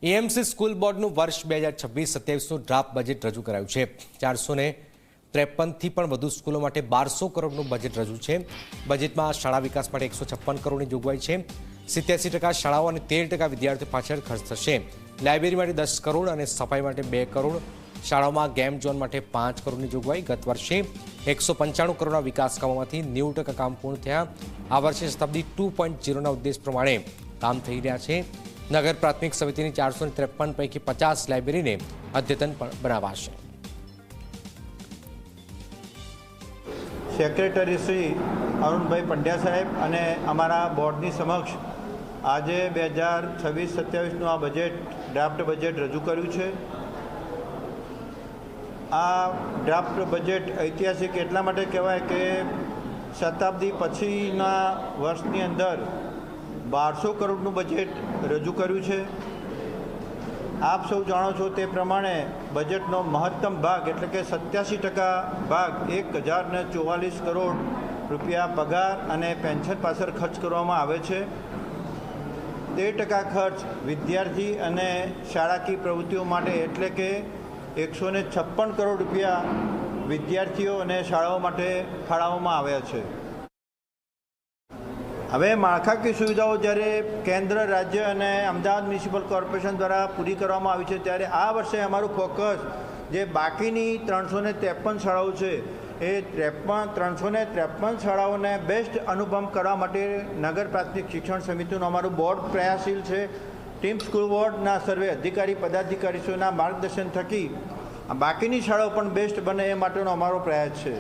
AMC school બોર્ડનું વર્ષ 2026-27નું draft budget રજૂ કરાયું છે। 453થી પણ વધુ સ્કૂલો માટે 1200 કરોડનું બજેટ રજૂ છે। બજેટમાં શાળા વિકાસ માટે 156 કરોડની જોગવાઈ છે। 87% શાળાઓ અને 13% વિદ્યાર્થીઓ પાછળ ખર્ચ થશે। લાઇબ્રેરી માટે 10 કરોડ અને સફાઈ માટે 2 કરોડ। શાળાઓમાં ગેમ ઝોન માટે 5 કરોડની જોગવાઈ। ગત વર્ષે 195 કરોડના વિકાસ કામોમાંથી 90% કામ પૂર્ણ થયા। આ વર્ષે શતાબ્દી 2.0ના ઉદ્દેશ પ્રમાણે કામ થઈ રહ્યા છે। નગર પ્રાથમિક સમિતિની 453 પૈકી 50 લાઇબ્રેરીને અદ્યતન પણ બનાવાશે। સેક્રેટરી શ્રી અરુણભાઈ પંડ્યા સાહેબ અને અમારા બોર્ડની સમક્ષ આજે 2026-27નું આ બજેટ ડ્રાફ્ટ બજેટ રજૂ કર્યું છે। આ ડ્રાફ્ટ બજેટ ઐતિહાસિક એટલા માટે કહેવાય કે શતાબ્દી પછીના વર્ષની અંદર 1200 કરોડનું બજેટ રજૂ કર્યું છે। આપ સૌ જાણો છો તે પ્રમાણે બજેટનો મહત્તમ ભાગ એટલે કે 87% ભાગ 1044 કરોડ રૂપિયા પગાર અને પેન્શન પાછળ ખર્ચ કરવામાં આવે છે। 13% ખર્ચ વિદ્યાર્થી અને શાળાકીય પ્રવૃત્તિઓ માટે એટલે કે 156 કરોડ રૂપિયા વિદ્યાર્થીઓ અને શાળાઓ માટે ફાળવવામાં આવ્યા છે। હવે માળખાકીય સુવિધાઓ જ્યારે કેન્દ્ર રાજ્ય અને અમદાવાદ મ્યુનિસિપલ કોર્પોરેશન દ્વારા પૂરી કરવામાં આવી છે ત્યારે આ વર્ષે અમારું ફોકસ જે બાકીની 353 શાળાઓ છે એ 353 શાળાઓને બેસ્ટ અનુભવ કરવા માટે નગર પ્રાથમિક શિક્ષણ સમિતિનું અમારું બોર્ડ પ્રયાસશીલ છે। ટીમ સ્કૂલ બોર્ડના સર્વે અધિકારી પદાધિકારીઓના માર્ગદર્શન થકી બાકીની શાળાઓ પણ બેસ્ટ બને એ માટેનો અમારો પ્રયાસ છે।